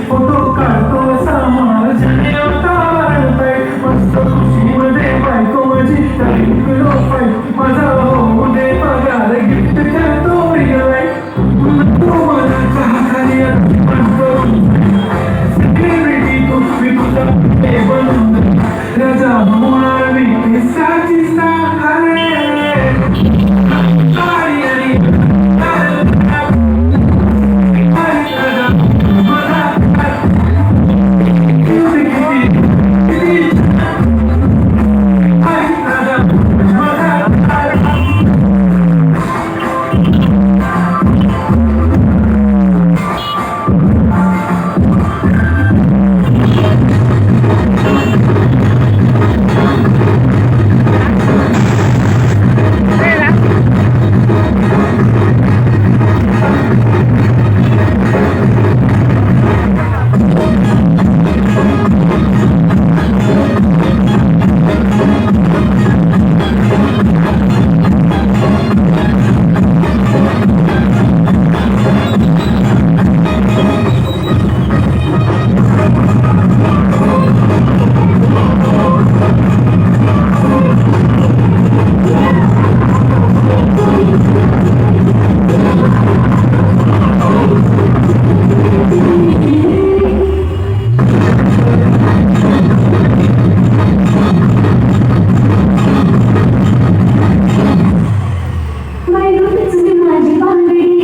photo काढतो समाज मस्त खुशीमध्ये बायको माझी माझा होऊ दे पगार गिफ्ट करतो तो मला चहा खाली सेलिब्रिटी मी तुझा बनून राजा होणार मी साची साखरे माझी बांगडी